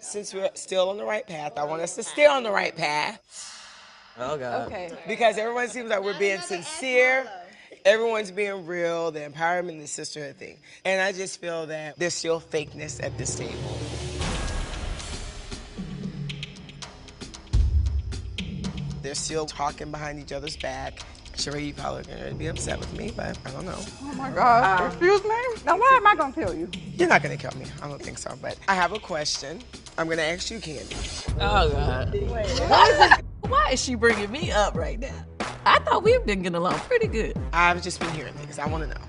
Since we're still on the right path, I want us to stay on the right path. Oh, God. Okay. Because everyone seems like we're being sincere. Everyone's being real, the empowerment, the sisterhood thing. And I just feel that there's still fakeness at this table. They're still talking behind each other's back. Sheree, you probably going to be upset with me, but I don't know. Oh my gosh, excuse me? Now why am I gonna kill you? You're not going to kill me. I don't think so, but I have a question. I'm going to ask you, Kandi. Oh, God. Why is she bringing me up right now? I thought we've been getting along pretty good. I've just been hearing things. I want to know.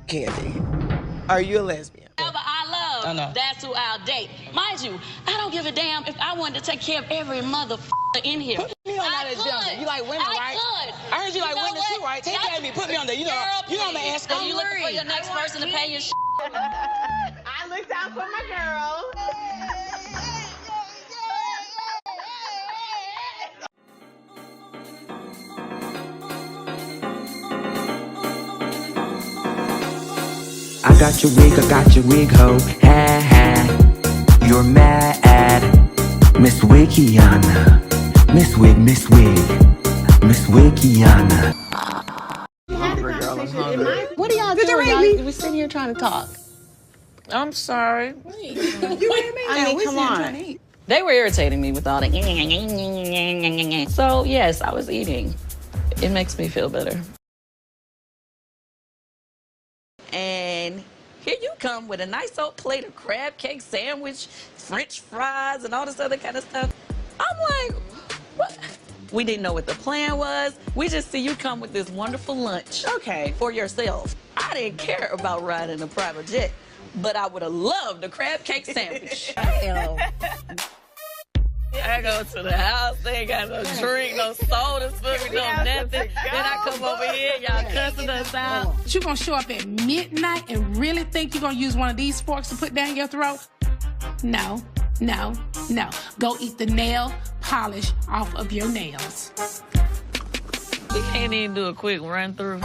Kandi, are you a lesbian? Whoever I love, know. that's who I'll date. Mind you, I don't give a damn if I wanted to take care of every motherfucker in here. Put me on that agenda. You like women, right? I could. I heard you like know women what? too, right? Take care of me. Put me on there. You know I'm gonna ask Are you looking for your next person to pay your shit? I looked out for my girl. I got your wig, ho, ha ha. You're mad, Miss Wikiana. Miss Wikiana. What are y'all doing? Y'all, we're sitting here trying to talk. I'm sorry. I mean, come on. They were irritating me with all the So, yes, I was eating. It makes me feel better. And here you come with a nice old plate of crab cake sandwich, French fries, and all this other kind of stuff. I'm like, what? We didn't know what the plan was. We just see you come with this wonderful lunch. Okay. For yourself. I didn't care about riding a private jet, but I would have loved a crab cake sandwich. Hell. I go to the house, they ain't got no drink, no sodas for me, no nothing. Then I come over here, y'all cussing us out. You gonna show up at midnight and really think you're gonna use one of these forks to put down your throat? No, no, no. Go eat the nail polish off of your nails. We can't even do a quick run through.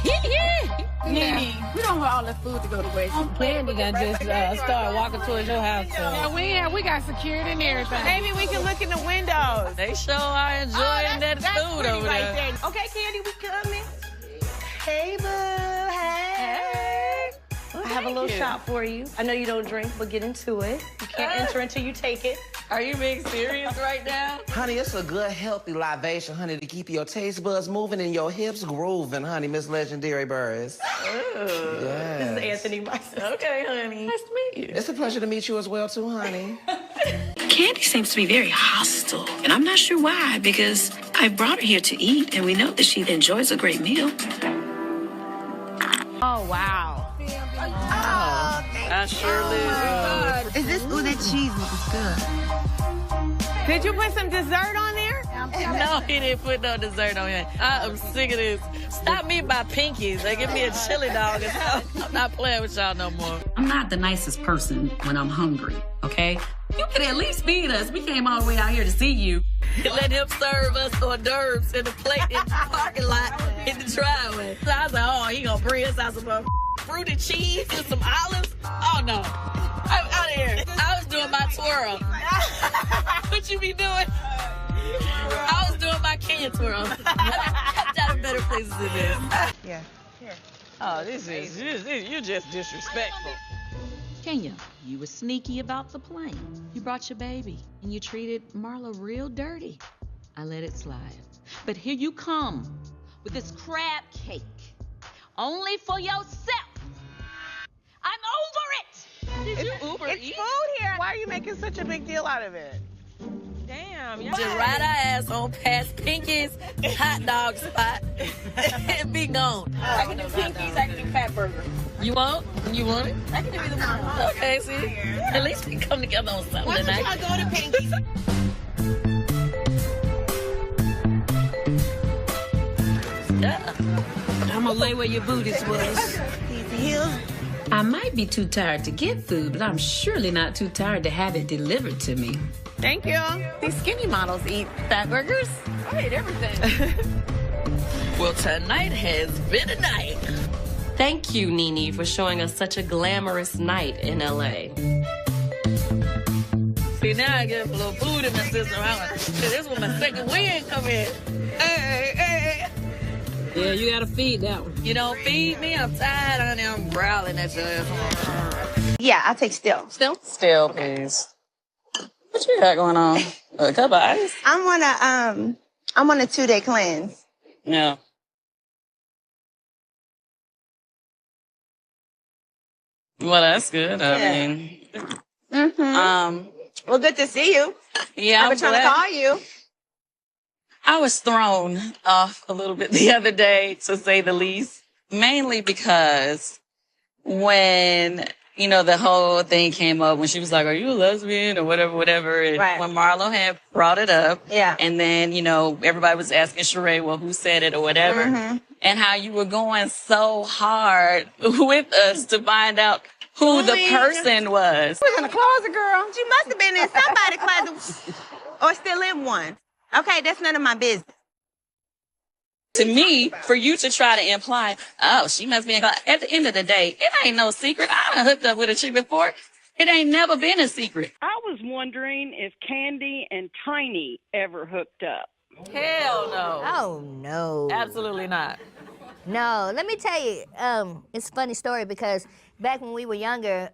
Yeah. We don't want all that food to go to waste. Kandi gonna just start walking towards your house. Yeah, we got security and everything. Maybe we can look in the windows. They sure are enjoying that food over right there. Okay, Kandi, we coming. Hey, boo. Hey. I have a little shot for you. I know you don't drink, but get into it. You can't enter until you take it. Are you being serious right now? Honey, it's a good, healthy libation, honey, to keep your taste buds moving and your hips grooving, honey, Miss Legendary Burris. This is Anthony, my sister. Okay, honey. Nice to meet you. It's a pleasure to meet you as well, too, honey. Kandi seems to be very hostile, and I'm not sure why, because I brought her here to eat, and we know that she enjoys a great meal. Oh, wow. I surely Is this, ooh, that cheese looks good. Did you put some dessert on there? No, he didn't put no dessert on here. I am sick of this. Stop me by pinkies. They give me a chili dog. I'm not playing with y'all no more. I'm not the nicest person when I'm hungry, okay? You could at least feed us. We came all the way out here to see you. Let him serve us hors d'oeuvres in the plate in the parking lot in the driveway. So I was like, oh, he gonna bring us out some fruited cheese and some olives? Oh, no. I'm out of here. I was doing my twirl. What you be doing? I was doing my Kenya twirl. I've done better places than this. Yeah. Here. Oh, you're just disrespectful. Kenya, you were sneaky about the plane. You brought your baby, and you treated Marla real dirty. I let it slide. But here you come with this crab cake. Only for yourself. I'm over it. Did you Uber It's eat? food here. Why are you making such a big deal out of it? Damn. Just ride our ass on past Pinky's hot dog spot and be gone. I can do Pinky's, I can do Fat Burger. You want? You want it? I can do either one. Okay, see? At least we come together on something tonight. Why don't y'all go to Pinky's? Yeah. I'm gonna lay where your booties was. These heels. I might be too tired to get food, but I'm surely not too tired to have it delivered to me. Thank you. These skinny models eat fat burgers. I ate everything. Well, tonight has been a night. Thank you, Nene, for showing us such a glamorous night in LA. See, now I get a little food in my system. This is when my second wind come in. Hey. Yeah, you gotta feed that one. You don't feed me, I'm tired, honey. I'm growling at your ass. Yeah, I'll take still. Still? Still, please. What you got going on? A cup of ice? I'm on a 2-day cleanse. No. Well, that's good. I mean, Well, good to see you. yeah, I've been trying to call you. I was thrown off a little bit the other day, to say the least, mainly because when, the whole thing came up, when she was like, are you a lesbian or whatever, and when Marlo had brought it up, and then, everybody was asking Sheree, well, who said it or whatever, and how you were going so hard with us to find out who the person was. Who's in the closet, girl? She must have been in somebody's closet or still in one. Okay, that's none of my business. To me, for you to try to imply, oh, she must be in closet. At the end of the day, it ain't no secret. I done hooked up with a chick before. It ain't never been a secret. I was wondering if Kandi and Tiny ever hooked up. Hell no. Oh, no. Absolutely not. No, let me tell you, it's a funny story because back when we were younger,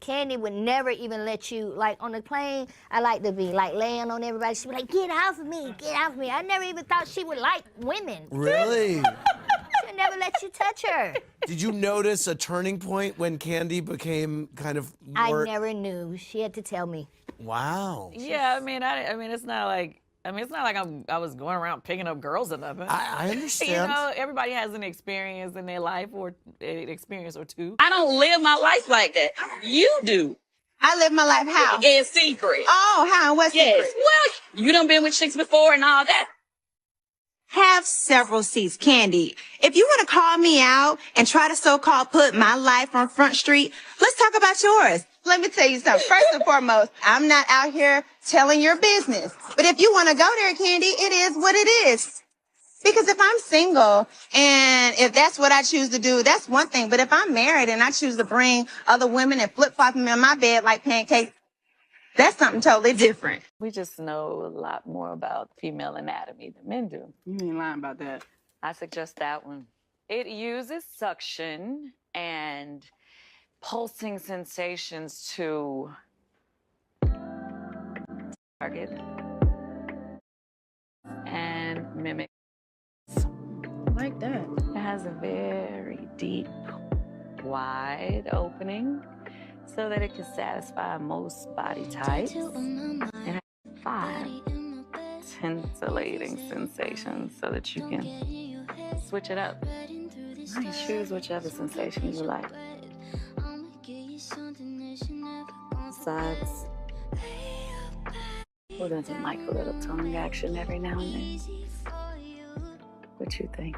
Kandi would never even let you, like on the plane, I like to be like laying on everybody. She'd be like, get off of me, get off of me. I never even thought she would like women. Really? She'd never let you touch her. Did you notice a turning point when Kandi became kind of more... I never knew. She had to tell me. Wow. Yeah, I mean, it's not like I was going around picking up girls or nothing. I understand. Everybody has an experience in their life or an experience or two. I don't live my life like that. You do. I live my life how? In secret. Oh, how? What secret? Well, you done been with chicks before and all that. Have several seats, Kandi. If you want to call me out and try to so-called put my life on Front Street, let's talk about yours. Let me tell you something. First and foremost, I'm not out here telling your business. But if you want to go there, Kandi, it is what it is. Because if I'm single and if that's what I choose to do, that's one thing. But if I'm married and I choose to bring other women and flip-flop them in my bed like pancakes, that's something totally different. We just know a lot more about female anatomy than men do. You ain't lying about that. I suggest that one. It uses suction and pulsing sensations to target and mimic. Like that. It has a very deep, wide opening so that it can satisfy most body types. It has 5 scintillating sensations so that you can switch it up. You choose whichever sensation you like. Sides. We're going to like a little tongue action every now and then. What you think?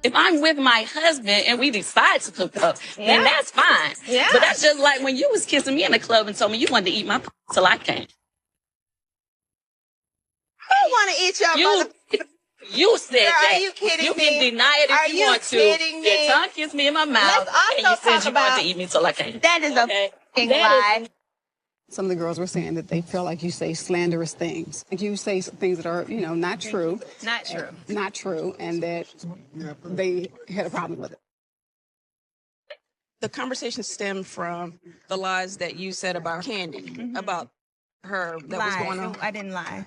If I'm with my husband and we decide to hook up, then that's fine. Yeah. But that's just like when you was kissing me in the club and told me you wanted to eat my till I came. Who want to eat your You said Girl, that. Are you kidding you me? can deny it if you want to. Me? Your tongue kissed me in my mouth. Let's also and you said talk you about, wanted to eat me till I came. That is a f***ing lie. Some of the girls were saying that they feel like you say slanderous things. Like you say things that are, not true. Not true. Not true, and that they had a problem with it. The conversation stemmed from the lies that you said about Kandi, about her that was going on. I didn't lie.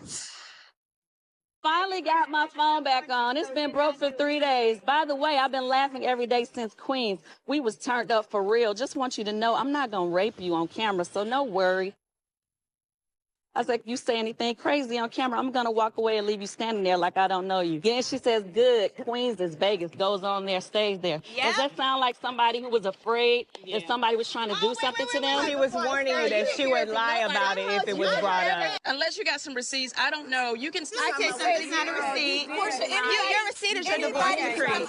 Finally got my phone back on. It's been broke for 3 days. By the way, I've been laughing every day since Queens. We was turned up for real. Just want you to know I'm not going to rape you on camera, so no worry. I was like, you say anything crazy on camera, I'm going to walk away and leave you standing there like I don't know you. Then she says, good, Queens is Vegas, goes on there, stays there. Yeah. Does that sound like somebody who was afraid if somebody was trying to do something to them? She was warning you that she would lie about it if it was brought up. Unless you got some receipts, I don't know. You can still I take something not a receipt. Your receipt is your divorce decree.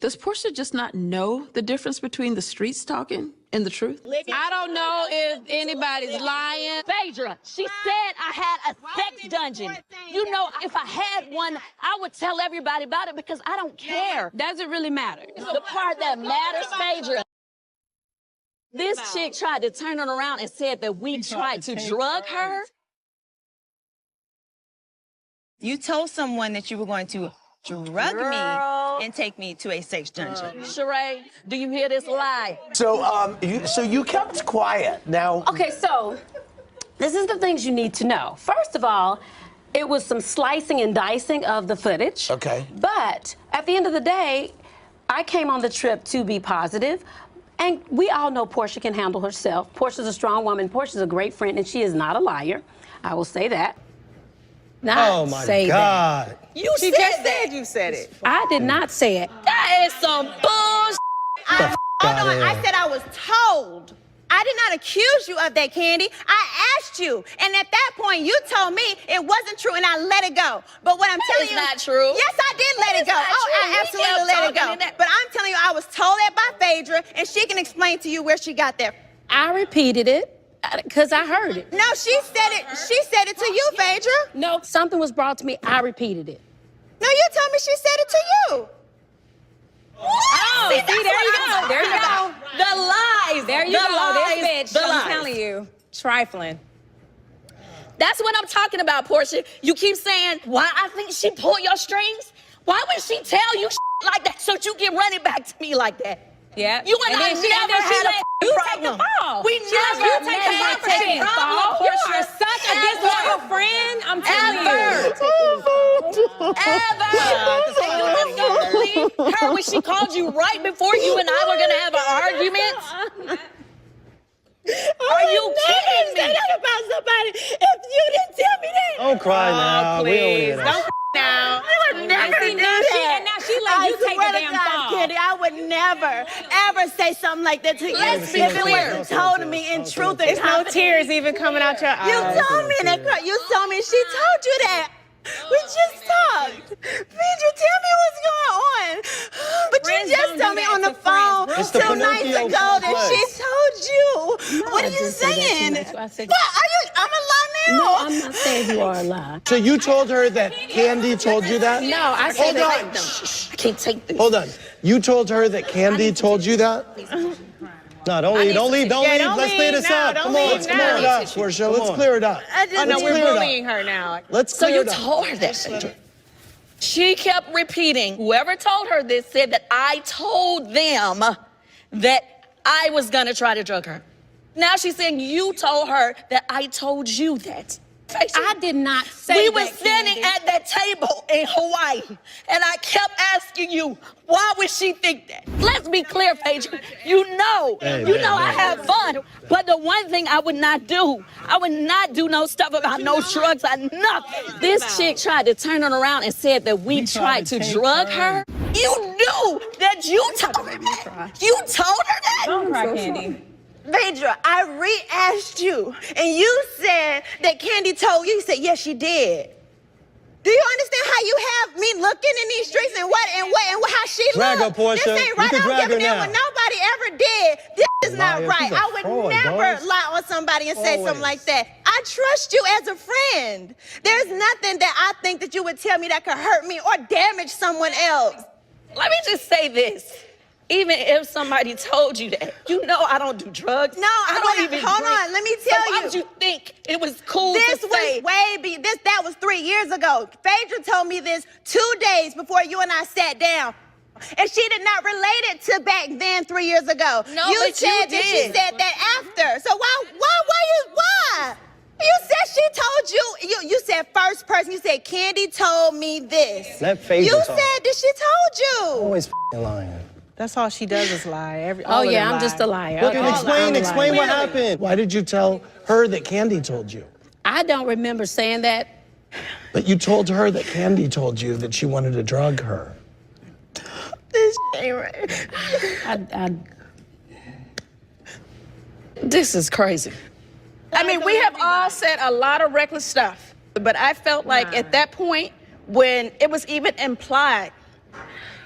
Does Portia just not know the difference between the street stalking And the truth? I don't know if anybody's lying. Phaedra, she said I had a sex dungeon. You know, if I had one, I would tell everybody about it because I don't care. Does it really matter? The part that matters, Phaedra. This chick tried to turn it around and said that we tried to drug her. You told someone that you were going to drug me and take me to a sex dungeon. Sheree, do you hear this lie? So, you kept quiet. Now, Okay, so this is the things you need to know. First of all, it was some slicing and dicing of the footage. Okay. But at the end of the day, I came on the trip to be positive. And we all know Portia can handle herself. Portia's a strong woman. Portia's a great friend, and she is not a liar. I will say that. oh my God. You She just said you said it. I did not say it. That is some bullshit. Hold on, I said I was told. I did not accuse you of that, Kandi. I asked you. And at that point, you told me it wasn't true, and I let it go. But what I'm telling you... It's not true. Yes, I did let it go. I absolutely let it go. But I'm telling you, I was told that by Phaedra, and she can explain to you where she got that. I repeated it because I heard it. No, she said it. She said it to you, Phaedra. No, something was brought to me. I repeated it. No, you told me she said it to you. Oh, see, there you go. There you go. The lies. There you the go. Lies, This bitch, the I'm lies. telling you, trifling. That's what I'm talking about, Portia. You keep saying, why I think she pulled your strings? Why would she tell you like that so you can run it back to me like that? Yeah. You and I then never had a you problem. take the fall. We She never let you take the had fall. a problem, You are Portia. such a disloyal friend. I'm telling you. Her when she called you right before you and I were gonna have an argument. Are you kidding me? Say that about somebody if you didn't tell me that. Don't cry now. We please. don't Don't now. I would never do that. And now she let you take the damn fall. Kandi, I would never, ever say something like that to you. Let's be if it clear. wasn't told to me in truth and There's no confidence. tears even coming out your eyes. You told me that. You told me she told you that. We just talked. Phaedra, tell me what's going on. But Friends you just don't told do me that on the to friends. phone It's the 2 nights Pinocchio ago that complex. she told you. What are you saying? I said, What? Are you? I'm a lie now. no, I'm not saying you are a lie. So you told her that Kandi told you that? No, I Hold said that. on. I can't take this. Hold on. You told her that Kandi told you that? No, don't leave. Don't leave. Don't Yeah, leave. don't Let's clear leave. this No, up. don't Come on. leave Let's clear it now. up, Portia. Let's clear it up. Oh no, we're clear it up. bullying her now. Let's So clear you it up. told her that, Phaedra. She kept repeating, whoever told her this said that I told them that I was gonna try to drug her. Now she's saying you told her that I told you that. I did not say We that. were standing at that table in Hawaii, and I kept asking you, why would she think that? Let's be clear, Phaedra. You know I have fun, but the one thing I would not do, I would not do no stuff about no drugs or nothing. This chick tried to turn it around and said that we tried to drug her. You knew that you told her that. You told her that. Don't cry, Kandi. Phaedra, I re-asked you, and you said that Kandi told you. You said, yes, she did. Do you understand how you have me looking in these streets and how she Drag her, looked? Portia. This ain't You right. can I don't drag give a her damn now. what nobody ever did. This is not Liar. right. She's a I would fraud, never dog. lie on somebody and say Always. something like that. I trust you as a friend. There's nothing that I think that you would tell me that could hurt me or damage someone else. Let me just say this. Even if somebody told you that, you know I don't do drugs. No, I don't even Hold drink. on, let me So tell why you. would you think it was cool This to was say? that was 3 years ago. Phaedra told me this 2 days before you and I sat down. And she did not relate it to back then 3 years ago. No, you but said you that she did. said that after. So why? You said she told you. You said first person. You said Kandi told me this. Let Phaedra You talk. said that she told you. Always f***ing lying. That's all she does is lie. Oh, yeah, I'm just a liar. Look, and I'm explain what lying. happened. Why did you tell her that Kandi told you? I don't remember saying that. But you told her that Kandi told you that she wanted to drug her. This ain't right. This is crazy. I mean, we have all said a lot of reckless stuff, but I felt like at that point, when it was even implied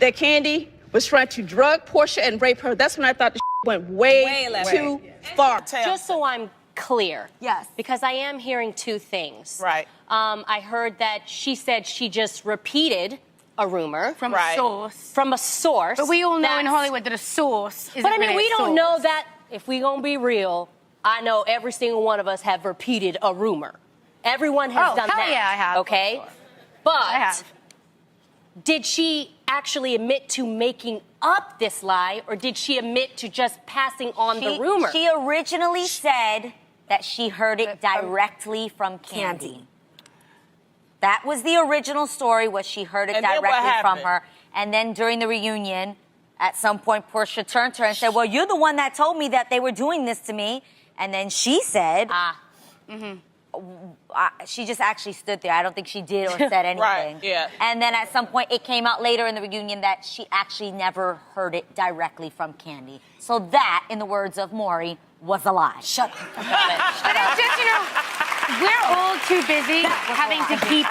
that Kandi was trying to drug Portia and rape her, that's when I thought the Went way too far. Just so I'm clear. Yes. Because I am hearing two things. Right. I heard that she said she just repeated a rumor. From a source. From a source. But we all know in Hollywood that a source isn't But I mean, really we a don't source. know that. If we gonna be real, I know every single one of us have repeated a rumor. Everyone has done hell that. yeah, I have. Okay? But did she actually admit to making up this lie, or did she admit to just passing on the rumor? She originally said that she heard it directly from Kandi. That was the original story, was she heard it And then what directly from happened? her. And then during the reunion, at some point, Portia turned to her and said, well, you're the one that told me that they were doing this to me. And then she said, she just actually stood there. I don't think she did or said anything. Right, yeah. And then at some point, it came out later in the reunion that she actually never heard it directly from Kandi. So that, in the words of Maury, was a lie. Shut up. But it's just, you know, we're all too busy having to keep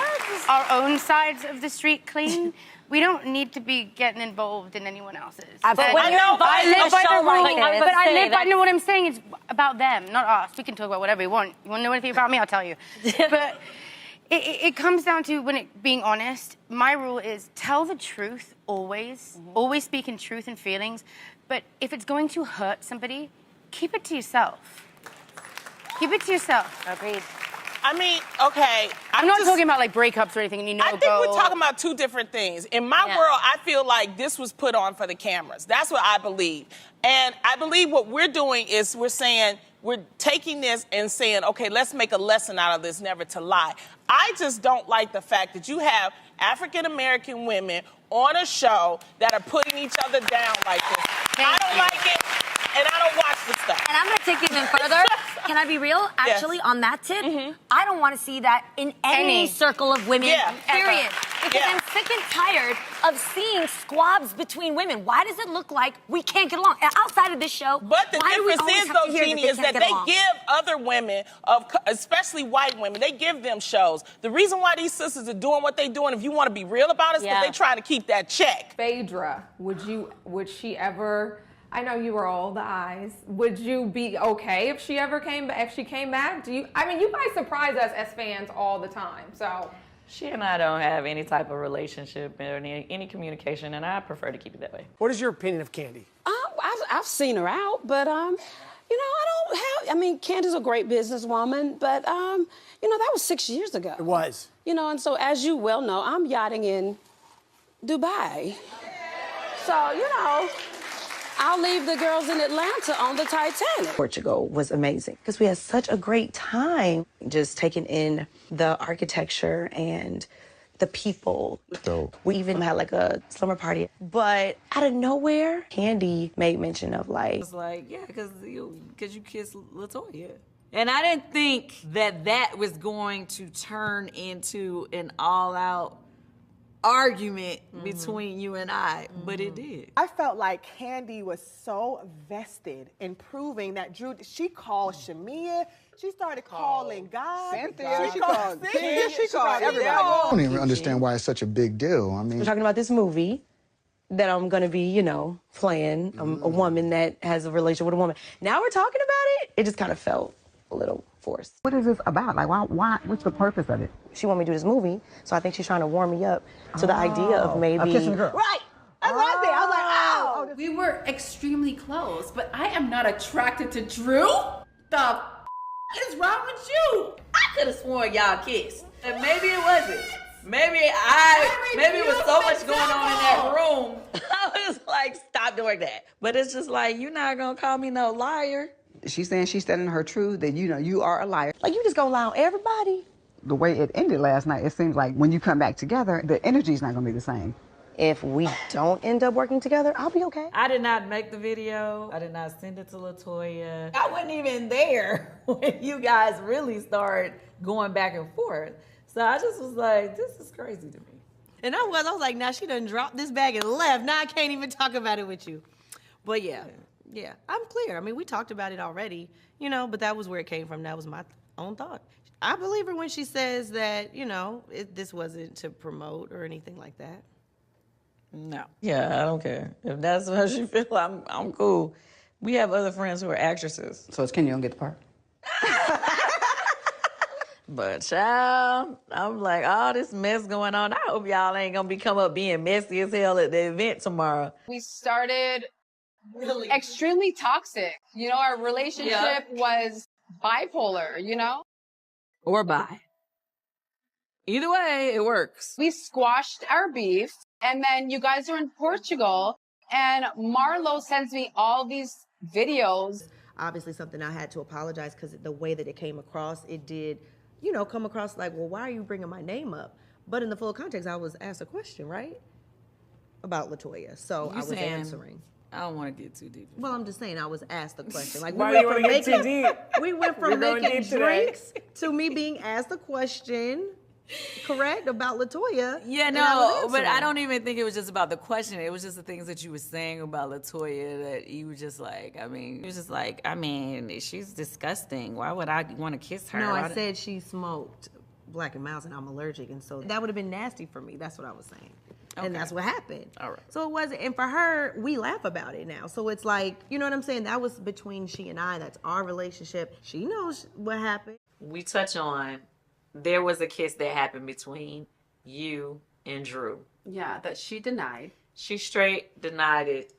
our own sides of the street clean. We don't need to be getting involved in anyone else's. But when you're involved in a show like this, but I know what I'm saying. It's about them, not us. We can talk about whatever we want. You want to know anything about me? I'll tell you. But it comes down to being honest. My rule is tell the truth always. Always speak in truth and feelings. But if it's going to hurt somebody, keep it to yourself. Keep it to yourself. Agreed. I mean, okay. I'm not talking about like breakups or anything, and I think we're talking about two different things. In my world, I feel like this was put on for the cameras. That's what I believe. And I believe what we're doing is we're saying, we're taking this and saying, okay, let's make a lesson out of this, never to lie. I just don't like the fact that you have African-American women on a show that are putting each other down like this. I don't like it, and I don't watch the stuff. And I'm going to take it even further. Can I be real? Actually, on that tip, I don't want to see that in any circle of women, period. Because I'm sick and tired of seeing squabs between women. Why does it look like we can't get along? Outside of this show, But the why do we difference always is, have to though, hear Jeannie, is that can't get they along? give other women, especially white women, they give them shows. The reason why these sisters are doing what they're doing, if you want to be real about it, is because they're trying to keep that check. Phaedra, would she ever... I know you were all the eyes. Would you be okay if she ever came back? If she came back, I mean, you guys surprise us as fans all the time. So she and I don't have any type of relationship or any communication, and I prefer to keep it that way. What is your opinion of Kandi? I've seen her out, but you know, I don't have. I mean, Candi's a great businesswoman, but you know, that was 6 years ago. It was. You know, and so as you well know, I'm yachting in Dubai. So you know, I'll leave the girls in Atlanta on the Titanic. Portugal was amazing because we had such a great time just taking in the architecture and the people. So We even had like a slumber party. But out of nowhere, Kandi made mention of like... It's like, yeah, because you kissed LaToya. And I didn't think that was going to turn into an all-out argument between you and I, but it did. I felt like Kandi was so vested in proving that Drew, she called Shamia, she started calling God. Cynthia, she called Cynthia, she called everybody. I don't even understand why it's such a big deal. I mean, We're talking about this movie that I'm gonna be, you know, playing a woman that has a relationship with a woman. Now we're talking about it. It just kind of felt a little forced. What is this about? Like, why? What's the purpose of it? She want me to do this movie, so I think she's trying to warm me up to the idea of maybe... kissing a girl. Right! That's what I think. I was like, oh! We were extremely close, but I am not attracted to Drew. The is wrong with you? I could have sworn y'all kissed. And maybe it wasn't. Maybe it was so much going on in that room. I was like, stop doing that. But it's just like, you're not gonna call me no liar. She's saying she's standing her truth, that, you know, you are a liar. Like, you just gonna lie on everybody? The way it ended last night, it seems like when you come back together, the energy's not gonna be the same. If we don't end up working together, I'll be okay. I did not make the video. I did not send it to LaToya. I wasn't even there when you guys really started going back and forth. So I just was like, this is crazy to me. And I was like, now she done dropped this bag and left. Now I can't even talk about it with you. But yeah, I'm clear. I mean, we talked about it already, you know, but that was where it came from. That was my own thought. I believe her when she says that, you know, this wasn't to promote or anything like that. No. Yeah, I don't care. If that's how she feel, I'm cool. We have other friends who are actresses. So it's Kenya gonna get the part? But child, I'm like, all this mess going on. I hope y'all ain't gonna come up being messy as hell at the event tomorrow. We started extremely toxic. You know, our relationship was bipolar, you know? Or bi. Either way, it works. We squashed our beef, and then you guys are in Portugal, and Marlo sends me all these videos. Obviously something I had to apologize because the way that it came across, it did, you know, come across like, well, why are you bringing my name up? But in the full context, I was asked a question, right? About LaToya. So I was answering. I don't want to get too deep. Well, I'm just saying I was asked the question. Like Why do you want to get too deep? We went from making drinks to me being asked a question, correct, about LaToya. Yeah, and no, was but I answering. don't even think it was just about the question. It was just the things that you were saying about LaToya that you were just like, she's disgusting. Why would I want to kiss her? No, I said she smoked Black and Mouse and I'm allergic, and so that would have been nasty for me. That's what I was saying. And that's what happened. All right. So it wasn't, and for her, we laugh about it now. So it's like, you know what I'm saying? That was between she and I. That's our relationship. She knows what happened. We touch on, there was a kiss that happened between you and Drew. Yeah, that she denied. She straight denied it.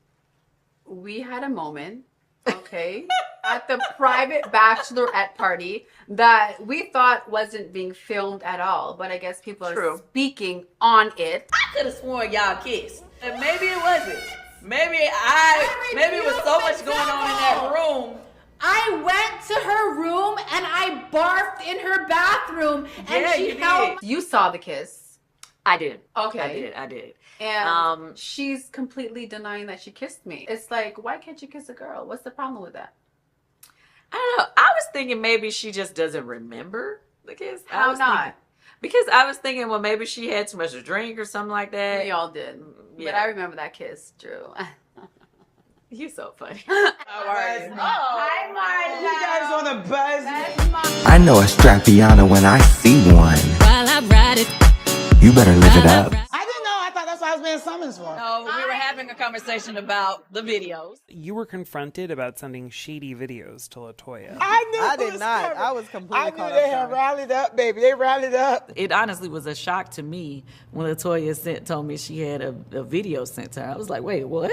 We had a moment, okay, at the private bachelorette party that we thought wasn't being filmed at all, but I guess people are speaking on it. I could have sworn y'all kissed. And maybe it wasn't. Maybe it was so much going on in that room. I went to her room and I barfed in her bathroom and Yeah, she you held. did. You saw the kiss. I did. Okay. I did. And she's completely denying that she kissed me. It's like, why can't you kiss a girl? What's the problem with that? I don't know. I was thinking maybe she just doesn't remember the kiss. How not? Because I was thinking, well, maybe she had too much to drink or something like that. We all did. Yeah. But I remember that kiss, Drew. You're so funny. How are you? Hi, Marla. You guys on the buzz? I know a Strappiana when I see one. While I ride it. You better live it up. I didn't know. I thought that's what I was being summoned for. No, we were having a conversation about the videos. You were confronted about sending shady videos to LaToya. I did not. I was completely caught up. I knew they had rallied up, baby. They rallied up. It honestly was a shock to me when LaToya told me she had a video sent to her. I was like, wait, what?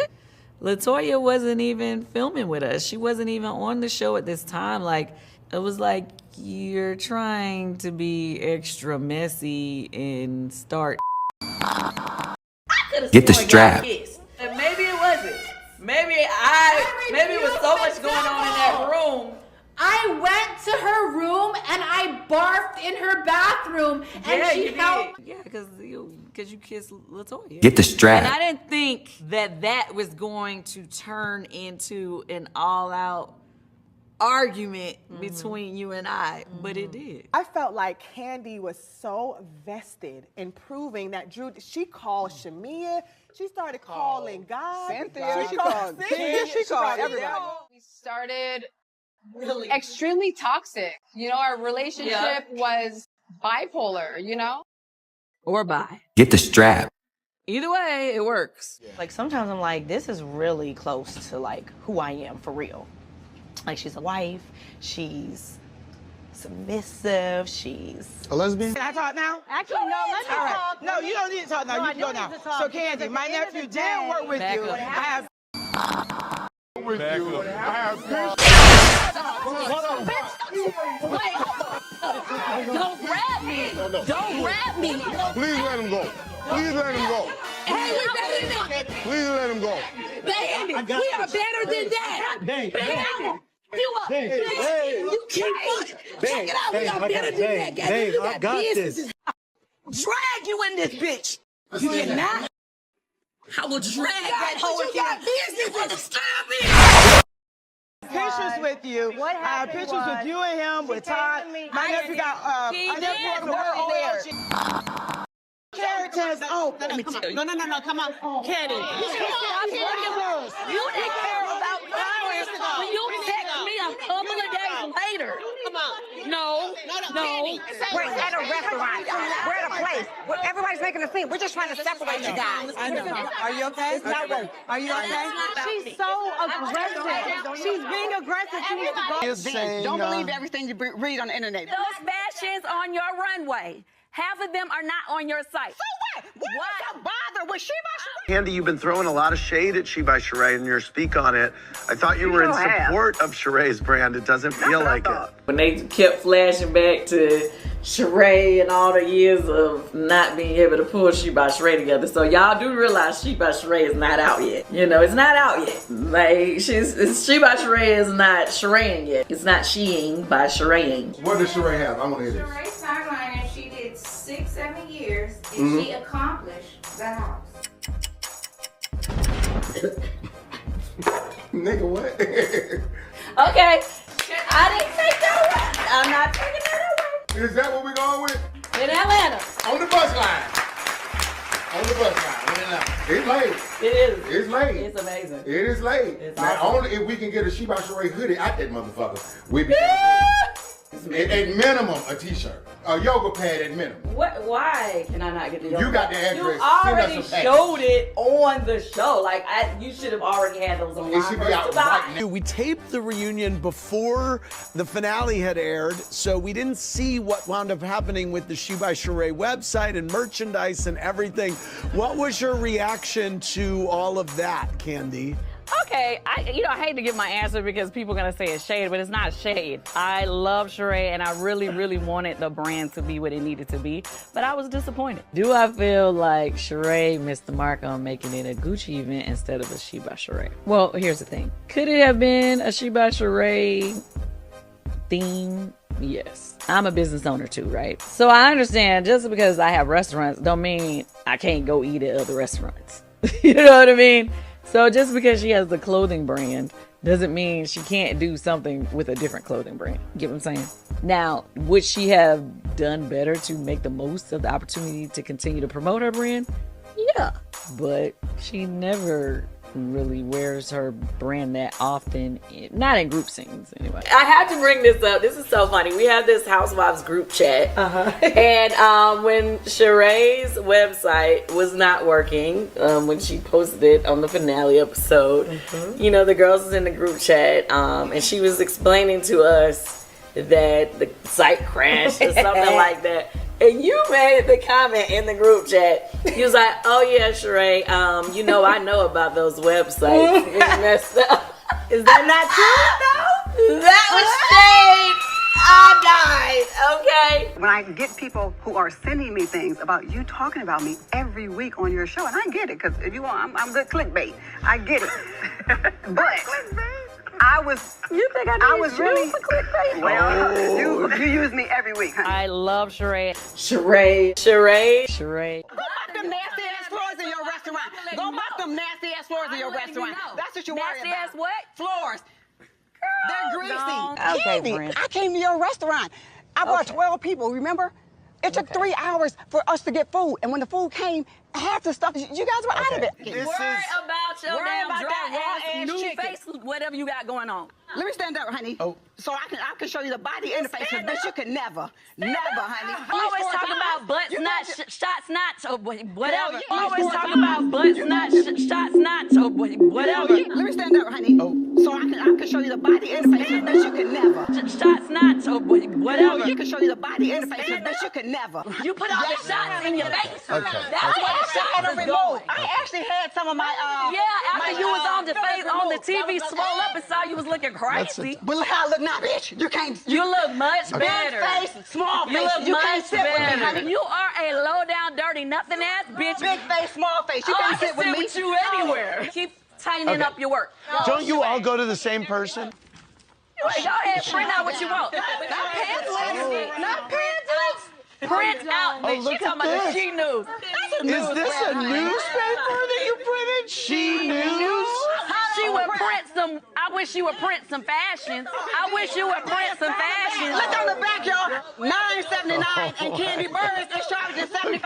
LaToya wasn't even filming with us. She wasn't even on the show at this time. Like, it was like, you're trying to be extra messy and start. Get the strap. And maybe it wasn't. Maybe it was so much going on in that room. I went to her room and I barfed in her bathroom and she held. Yeah, because you kissed LaToya. Get the strap. And I didn't think that was going to turn into an all-out argument between you and I, but it did. I felt like Kandi was so vested in proving that Drew, she called Shamia, she started calling guys. Cynthia, she called Kenya, she called everybody. We started extremely toxic. You know, our relationship was bipolar, you know? Or bi. Get the strap. Either way, it works. Like sometimes I'm like, this is really close to like who I am for real. Like she's a wife, she's submissive, she's a lesbian. Can I talk now? Actually, no, let me talk. No, you don't need to talk now. You can go now. So Kandi, my nephew did work with you. I have Don't grab me. Don't grab me. Please let him go. Please let him go. Hey, we're better than that. Please let him go. Baby, we are better than that. Baby. You are. You keep check it out. We are better than that. Babe, I got this. Drag you in this bitch. You cannot. I will drag that hoe in your business. Understand me? pictures with you. What happened? I have pictures with you and him, with Todd. My nephew got, my nephew was working there. Characters, let me tell you. No, come on. Kandi. You didn't care about flowers when you text me a couple of days later. Come on. No. We're at a restaurant. We're at a place. Everybody's making a scene. We're just trying to separate you guys. I know. Are you okay? It's not working. Are you okay? She's so aggressive. She's being aggressive. She needs to go. Don't believe everything you read on the internet. Those fashions on your runway, half of them are not on your site. So what? Why is that bother with She by Sheree? Kandi, you've been throwing a lot of shade at She by Sheree in your speak on it. I thought you were in support of Sheree's brand. It doesn't feel like it. When they kept flashing back to Sheree and all the years of not being able to pull She by Sheree together. So y'all do realize She by Sheree is not out yet. You know, it's not out yet. Like, She by Sheree is not Shereeing yet. It's not sheing by Shereeing. What does Sheree have? I want to hear this. Sheree's timeline, if she did 6-7 years, if she accomplished the house. Nigga, what? Okay. I didn't take that away. I'm not taking that away. Is that what we're going with? In Atlanta. On the bus line. On the bus line. In Atlanta. It's late. It is. It's late. It's amazing. It is late. It's now, awesome. only if we can get a She by Sheree hoodie out that motherfucker, we be at minimum a t-shirt. A yoga pad at minimum. What? Why can I not get the yoga? You got the address. You Send us already some packs. showed it on the show. Like, you should have already had those on. It should be out right now. We taped the reunion before the finale had aired, so we didn't see what wound up happening with the She by Sheree website and merchandise and everything. What was your reaction to all of that, Kandi? Okay, I hate to give my answer because people are gonna say it's shade, but it's not shade. I love Sheree and I really, really wanted the brand to be what it needed to be, but I was disappointed. Do I feel like Sheree missed the mark on making it a Gucci event instead of a She by Sheree? Well, here's the thing. Could it have been a She by Sheree theme? Yes. I'm a business owner too, right? So I understand just because I have restaurants don't mean I can't go eat at other restaurants. You know what I mean? So just because she has the clothing brand doesn't mean she can't do something with a different clothing brand. Get what I'm saying? Now, would she have done better to make the most of the opportunity to continue to promote her brand? Yeah, but she never really wears her brand that often, not in group scenes anyway. I have to bring this up. This is so funny. We have this Housewives group chat, and when Sheree's website was not working, when she posted it on the finale episode, you know, the girls was in the group chat, and she was explaining to us that the site crashed or something like that. And you made the comment in the group chat. You was like, "Oh yeah, Sheree, you know I know about those websites." It's messed up. Is that not true though? That was shade. I died. Okay. When I get people who are sending me things about you talking about me every week on your show, and I get it because if you want, I'm good clickbait. I get it. But I was really for clickbait. Well, you use me every week, honey. I love Sheree. Sheree. Go buy them nasty ass floors in your restaurant. Go buy them nasty ass floors in your restaurant. That's what you worry about. Nasty ass what? Floors. They're greasy. Okay, Kandi, Brent. I came to your restaurant. I brought 12 people, remember? It took 3 hours for us to get food. And when the food came, half the stuff, you guys were out of it. Worry about your damn dry ass, new face, whatever you got going on. Let me stand up, honey. So I can show you the body and the face. Bitch, you can never, honey. Always talk about butts, not shots, not or whatever. Always talk about butts, not shots, not or whatever. Let me stand up, honey. So I can show you the body and the face. Bitch, you can never. Shots, not or whatever. You can show you the body and the face. Bitch, you can never. You put all the shots in your face. Okay. That's what the shot is going. I actually had some of my after you was on the TV, swole up and saw you was looking crazy. But look how I look now, bitch. You can't. You look much better. Big face, small face. You look You much can't sit with me, better. honey. You are a low down, dirty, nothing ass bitch. Big face, small face. You can't sit with me. You anywhere. Keep tightening up your work. Don't you all go to the same person? Go ahead, print out what you want. Not pants. Not pants. Print out. Oh, look She talking at about the this. She News. Is this a newspaper that you printed? She News? She would print some. I wish you would print some fashions. I wish you would print some fashions. Look on the back, y'all. $9.79 and Kandi Burns is charging $75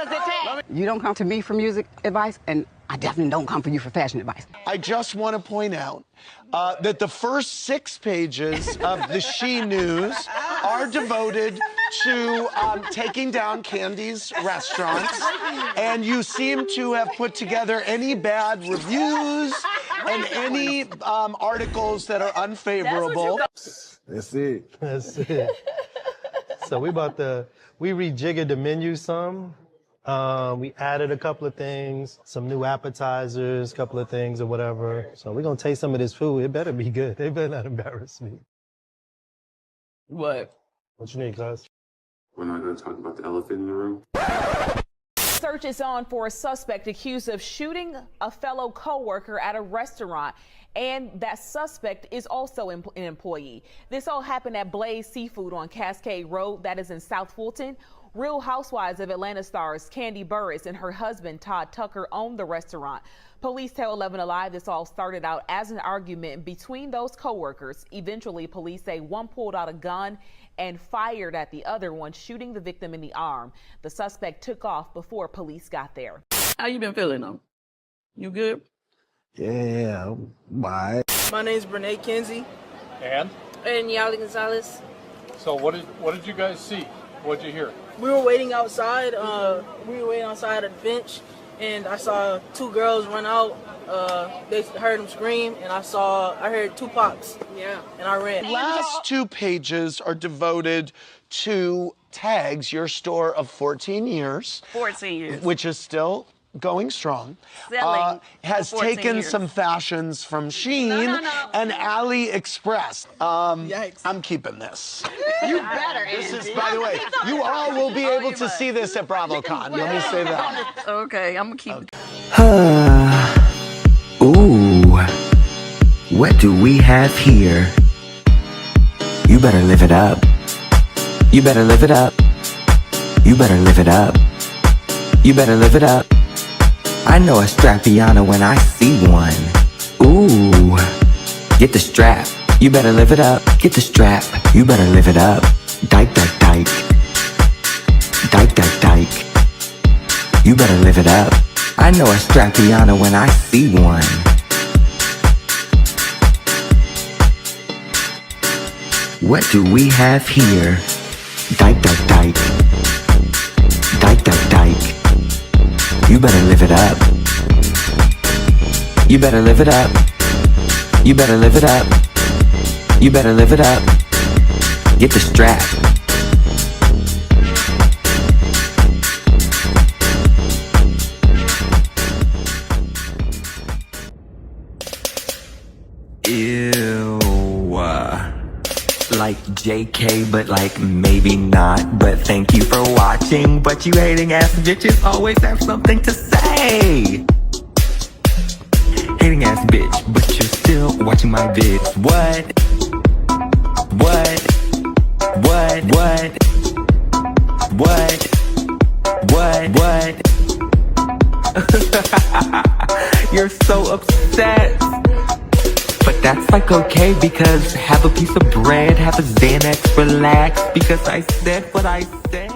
a tag. You don't come to me for music advice, and I definitely don't come for you for fashion advice. I just want to point out that the first 6 pages of the She News are devoted to taking down Kandi's restaurants, and you seem to have put together any bad reviews and any articles that are unfavorable. That's it. That's it. So we rejiggered the menu some. We added a couple of things, some new appetizers, a couple of things or whatever. So we're gonna taste some of this food. It better be good. They better not embarrass me. What? What you need, guys? We're not gonna talk about the elephant in the room. Search is on for a suspect accused of shooting a fellow co-worker at a restaurant. And that suspect is also an employee. This all happened at Blaze Seafood on Cascade Road, that is in South Fulton. Real Housewives of Atlanta stars Kandi Burris and her husband Todd Tucker own the restaurant. Police tell 11 Alive this all started out as an argument between those co-workers. Eventually, police say one pulled out a gun and fired at the other one, shooting the victim in the arm. The suspect took off before police got there. How you been feeling though? You good? Yeah, bye. My name's Brene Kinsey. And Yali Gonzalez. so what did you guys see? What did you hear? We were waiting outside. We were waiting outside at the bench, and I saw two girls run out. They heard them scream, and I heard Tupac's. Yeah. And I ran. The last 2 pages are devoted to Tags, your store of 14 years. 14 years. Which is still going strong. Selling has for 14 taken years. some fashions from Shein and AliExpress. I'm keeping this. You better. This is, by the way, you all will be able to see this at BravoCon. Let me say that. Okay, I'm gonna keep it. Ooh, what do we have here? You better live it up. You better live it up. You better live it up. You better live it up. I know a Strappiana when I see one. Ooh, get the strap. You better live it up. Get the strap. You better live it up. Dyke, dyke, dyke. Dyke, dyke, dyke. You better live it up. I know a Strappiana when I see one. What do we have here? Dyke, dyke, dyke. Dyke, dyke, dyke. You better live it up. You better live it up. You better live it up. You better live it up. Get the strap. Ew. Like JK, but like maybe not. But thank you for watching. But you hating ass bitches always have something to say. Hating ass bitch, but you're still watching my vids. What? What? What? What? What? What? You're so upset. But that's like okay, because have a piece of bread, have a Xanax, relax, because I said what I said.